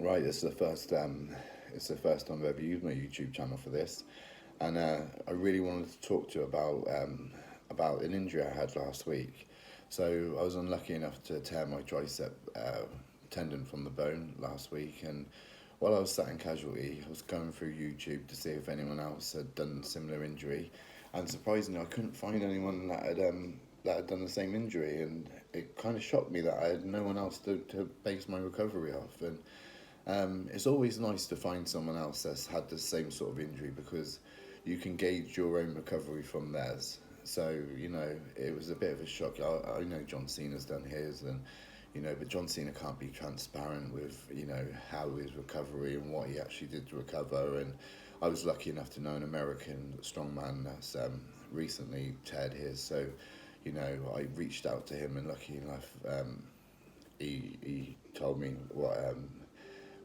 Right, it's the first time I've ever used my YouTube channel for this, and I really wanted to talk to you about an injury I had last week. So I was unlucky enough to tear my tricep tendon from the bone last week, and while I was sat in casualty, I was going through YouTube to see if anyone else had done similar injury, and surprisingly, I couldn't find anyone that had done the same injury, and it kind of shocked me that I had no one else to base my recovery off. And it's always nice to find someone else that's had the same sort of injury because you can gauge your own recovery from theirs. So, it was a bit of a shock. I know John Cena's done his, and, but John Cena can't be transparent with, how his recovery and what he actually did to recover. And I was lucky enough to know an American strongman that's recently teared his. So, I reached out to him, and lucky enough, he told me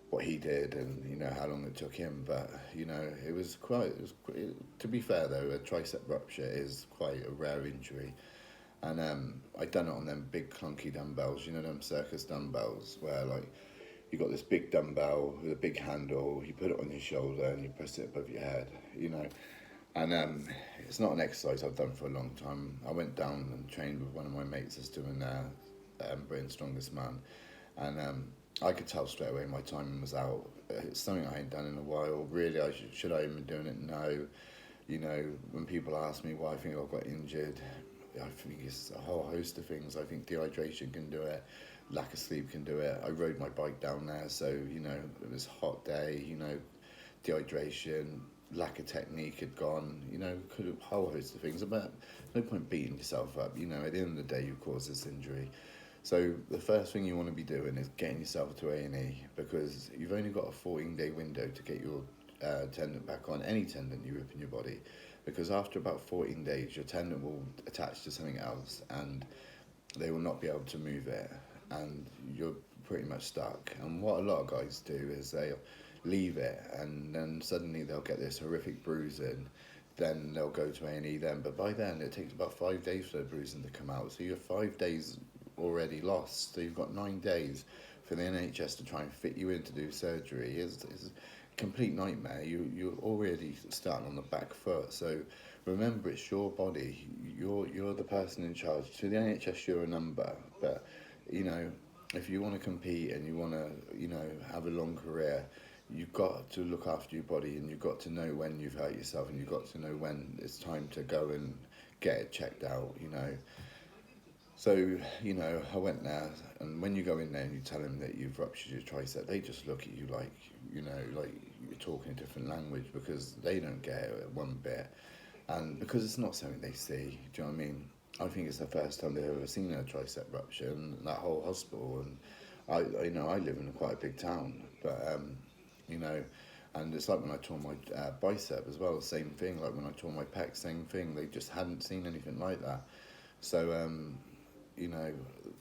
what he did and how long it took him. But to be fair though, a tricep rupture is quite a rare injury. And I done it on them big clunky dumbbells, them circus dumbbells, where like you got this big dumbbell with a big handle, you put it on your shoulder and you press it above your head, and it's not an exercise I've done for a long time. I went down and trained with one of my mates that's doing Britain's Strongest Man, and I could tell straight away my timing was out. It's something I ain't done in a while. Really, should I even be doing it? No. When people ask me why I think I got injured, I think it's a whole host of things. I think dehydration can do it, lack of sleep can do it. I rode my bike down there, so it was a hot day. Dehydration, lack of technique had gone. Could have a whole host of things. But no point beating yourself up. At the end of the day, you caused this injury. So the first thing you want to be doing is getting yourself to A&E, because you've only got a 14-day window to get your tendon back on, any tendon you rip in your body, because after about 14 days your tendon will attach to something else and they will not be able to move it, and you're pretty much stuck. And what a lot of guys do is they'll leave it, and then suddenly they'll get this horrific bruising, then they'll go to A&E then, but by then it takes about 5 days for the bruising to come out, so you're 5 days already lost. So you've got 9 days for the NHS to try and fit you in to do surgery. Is a complete nightmare. You're already starting on the back foot. So remember, it's your body. You're the person in charge. To the NHS, you're a number. But if you want to compete and you want to have a long career, you've got to look after your body, and you've got to know when you've hurt yourself, and you've got to know when it's time to go and get it checked out. So, I went there, and when you go in there and you tell them that you've ruptured your tricep, they just look at you like, like you're talking a different language, because they don't get it one bit. And because it's not something they see, do you know what I mean? I think it's the first time they've ever seen a tricep rupture in that whole hospital. And I live in quite a big town, but, and it's like when I tore my bicep as well, the same thing. Like when I tore my pec, same thing. They just hadn't seen anything like that. So,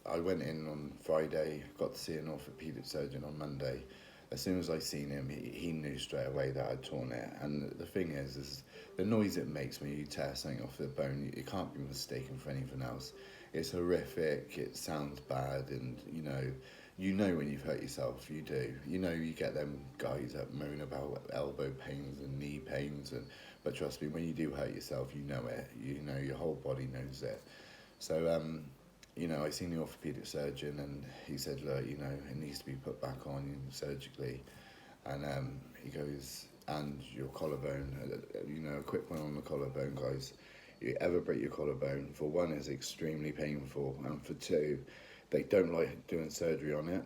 I went in on Friday, got to see an orthopaedic surgeon on Monday. As soon as I seen him, he knew straight away that I'd torn it. And the thing is the noise it makes when you tear something off the bone, it can't be mistaken for anything else. It's horrific, it sounds bad, and when you've hurt yourself, you do. You get them guys that moan about elbow pains and knee pains, but trust me, when you do hurt yourself, you know it. Your whole body knows it. So, I seen the orthopaedic surgeon, and he said, look, it needs to be put back on surgically. And he goes, and your collarbone, a quick one on the collarbone, guys. You ever break your collarbone, for one, it's extremely painful, and for two, they don't like doing surgery on it.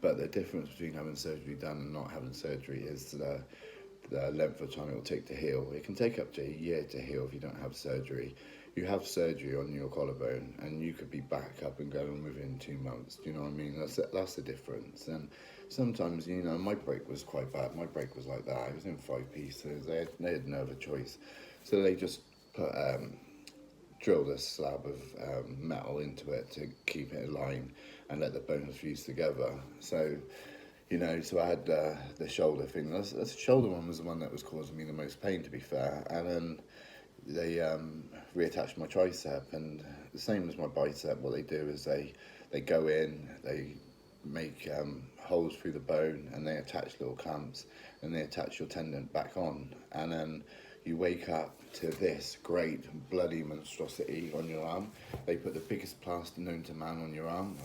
But the difference between having surgery done and not having surgery is the length of time it will take to heal. It can take up to a year to heal if you don't have surgery. You have surgery on your collarbone, and you could be back up and going within 2 months. Do you know what I mean? That's the difference. And sometimes, my break was quite bad. My break was like that. It was in 5 pieces. They had no other choice. So they just put drilled a slab of metal into it to keep it aligned and let the bones fuse together. So, so I had the shoulder thing. The shoulder one was the one that was causing me the most pain, to be fair. And then they reattached my tricep, and the same as my bicep. What they do is they go in, they make holes through the bone, and they attach little clamps, and they attach your tendon back on, and then you wake up to this great bloody monstrosity on your arm. They put the biggest plaster known to man on your arm.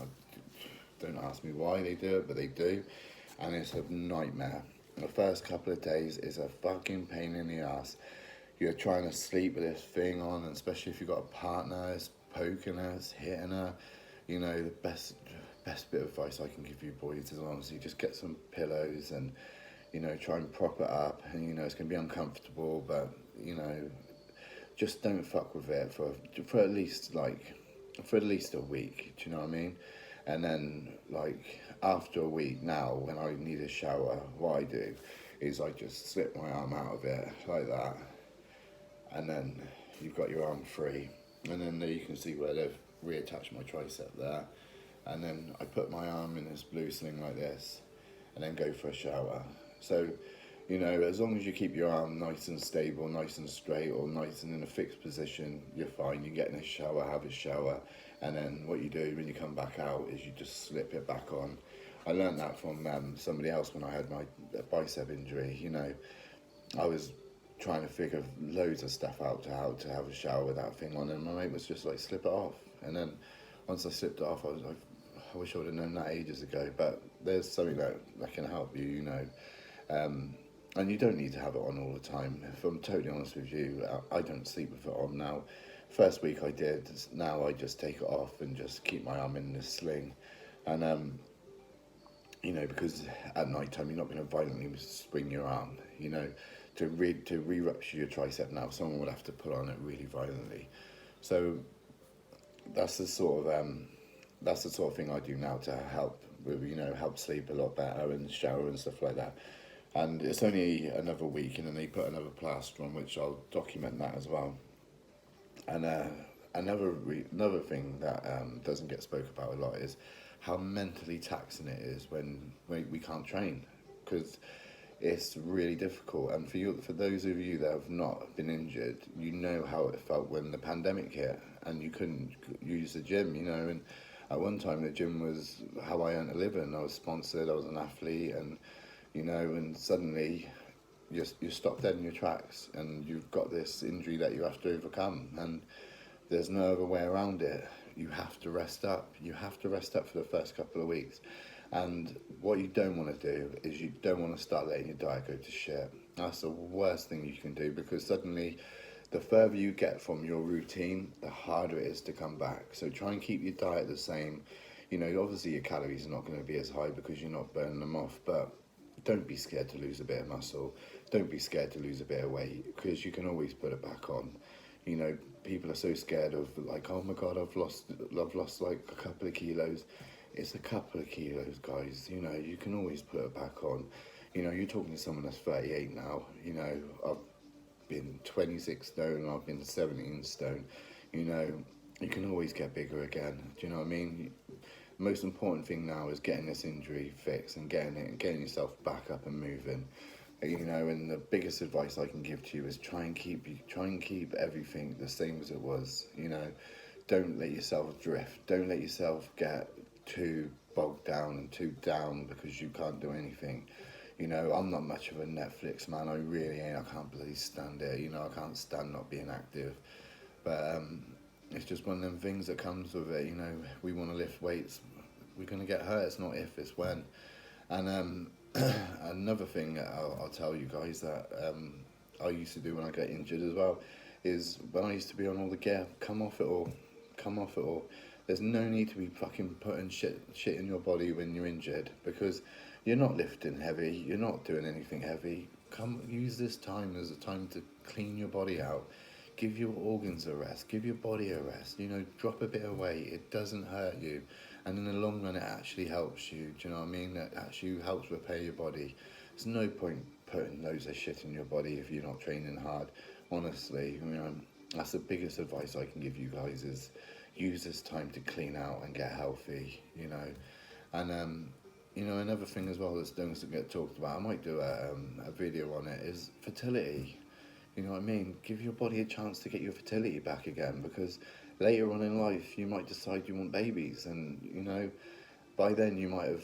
Don't ask me why they do it, but they do, and it's a nightmare. The first couple of days is a fucking pain in the ass. You're trying to sleep with this thing on, and especially if you've got a partner, it's poking her, it's hitting her. You know, the best bit of advice I can give you boys is honestly just get some pillows and, you know, try and prop it up. And, you know, it's going to be uncomfortable, but, you know, just don't fuck with it for at least a week. Do you know what I mean? And then, like, after a week now, when I need a shower, what I do is I just slip my arm out of it like that, and then you've got your arm free, and then there you can see where they've reattached my tricep there, and then I put my arm in this blue sling like this, and then go for a shower. So, you know, as long as you keep your arm nice and stable, nice and straight, or nice and in a fixed position, you're fine. You get in a shower, have a shower, and then what you do when you come back out is you just slip it back on. I learned that from somebody else when I had my bicep injury. You know, I was trying to figure loads of stuff out to how to have a shower with that thing on, and my mate was just like, slip it off. And then once I slipped it off, I was like, I wish I would have known that ages ago. But there's something that can help you, you know. And you don't need to have it on all the time. If I'm totally honest with you, I don't sleep with it on now. First week I did, now I just take it off and just keep my arm in this sling. And, you know, because at night time you're not going to violently swing your arm, you know. To re-rupture your tricep now, someone would have to pull on it really violently. So that's the sort of thing I do now to help with, you know, help sleep a lot better and shower and stuff like that. And it's only another week, and then they put another plaster on, which I'll document that as well. And another thing that doesn't get spoke about a lot is how mentally taxing it is when we can't train, because it's really difficult. And for those of you that have not been injured, you know how it felt when the pandemic hit and you couldn't use the gym, you know. And at one time the gym was how I earned a living. I was sponsored, I was an athlete, and, you know, and suddenly you stop dead in your tracks, and you've got this injury that you have to overcome, and there's no other way around it. You have to rest up. You have to rest up for the first couple of weeks. And what you don't want to do is you don't want to start letting your diet go to shit. That's the worst thing you can do, because suddenly the further you get from your routine, the harder it is to come back. So try and keep your diet the same. You know, obviously your calories are not going to be as high because you're not burning them off, but don't be scared to lose a bit of muscle. Don't be scared to lose a bit of weight, because you can always put it back on. You know, people are so scared of, like, oh my God, I've lost like a couple of kilos. It's a couple of kilos, guys. You know, you can always put it back on. You know, you're talking to someone that's 38 now. You know, I've been 26 stone, I've been 17 stone. You know, you can always get bigger again. Do you know what I mean? The most important thing now is getting this injury fixed and getting yourself back up and moving. You know, and the biggest advice I can give to you is try and keep everything the same as it was. You know, don't let yourself drift. Don't let yourself get too bogged down and too down because you can't do anything. You know, I'm not much of a Netflix man. I really ain't. I can't bloody stand it. You know, I can't stand not being active. But it's just one of them things that comes with it. You know, we want to lift weights. We're going to get hurt. It's not if, it's when. And another thing I'll tell you guys that I used to do when I get injured as well is when I used to be on all the gear, come off it all. There's no need to be fucking putting shit in your body when you're injured, because you're not lifting heavy, you're not doing anything heavy. Use this time as a time to clean your body out. Give your organs a rest, give your body a rest, you know, drop a bit of weight. It doesn't hurt you, and in the long run it actually helps you. Do you know what I mean? It actually helps repair your body. There's no point putting loads of shit in your body if you're not training hard. Honestly, you know, that's the biggest advice I can give you guys, is use this time to clean out and get healthy, you know. And you know, another thing as well that doesn't get talked about, I might do a video on it, is fertility. You know what I mean? Give your body a chance to get your fertility back again, because later on in life you might decide you want babies, and, you know, by then you might have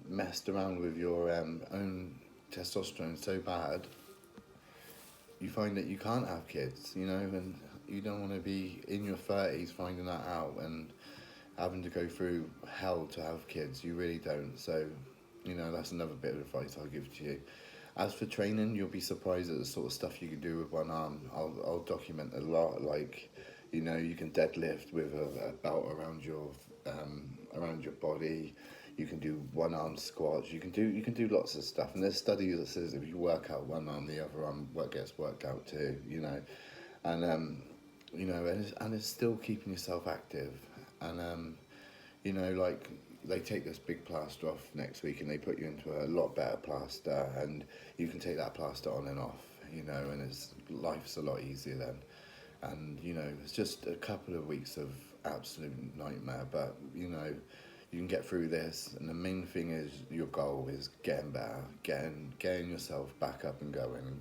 messed around with your own testosterone so bad, you find that you can't have kids, you know, and you don't want to be in your 30s finding that out and having to go through hell to have kids. You really don't. So, you know, that's another bit of advice I'll give to you. As for training, you'll be surprised at the sort of stuff you can do with one arm. I'll document a lot. Like, you know, you can deadlift with a belt around your body. You can do one arm squats. You can do lots of stuff. And there's studies that says if you work out one arm, the other arm gets worked out too. You know, and you know, and it's still keeping yourself active. And you know, like they take this big plaster off next week and they put you into a lot better plaster, and you can take that plaster on and off, you know, and life's a lot easier then. And you know, it's just a couple of weeks of absolute nightmare, but you know, you can get through this. And the main thing is your goal is getting better, getting yourself back up and going, and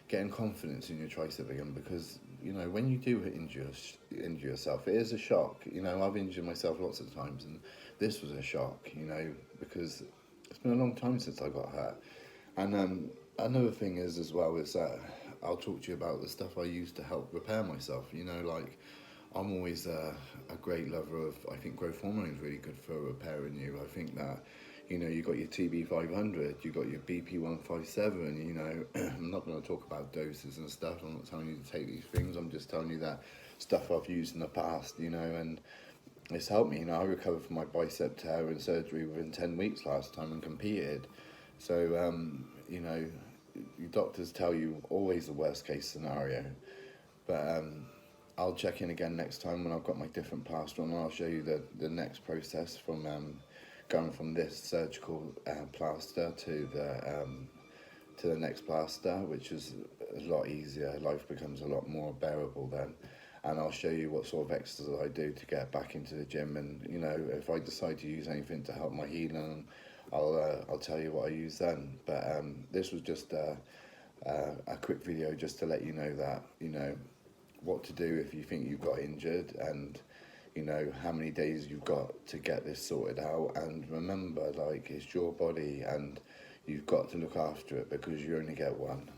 getting confidence in your tricep again, because you know, when you do injure yourself, it is a shock. You know, I've injured myself lots of times, and this was a shock, you know, because it's been a long time since I got hurt. And another thing is as well is that I'll talk to you about the stuff I use to help repair myself. You know, like I'm always a great lover of, I think growth hormone is really good for repairing you. I think that, you know, you got your TB500, you got your BP157, you know, I'm not going to talk about doses and stuff. I'm not telling you to take these things. I'm just telling you that stuff I've used in the past, you know, and it's helped me. You know, I recovered from my bicep tear and surgery within 10 weeks last time and competed. So, you know, your doctors tell you always the worst case scenario, but I'll check in again next time when I've got my different plaster on, and I'll show you the next process from going from this surgical plaster to the next plaster, which is a lot easier. Life becomes a lot more bearable then. And I'll show you what sort of exercises I do to get back into the gym. And you know, if I decide to use anything to help my healing, I'll tell you what I use then. But this was just a quick video just to let you know that, you know, what to do if you think you've got injured, and you know how many days you've got to get this sorted out. And remember, like, it's your body and you've got to look after it because you only get one.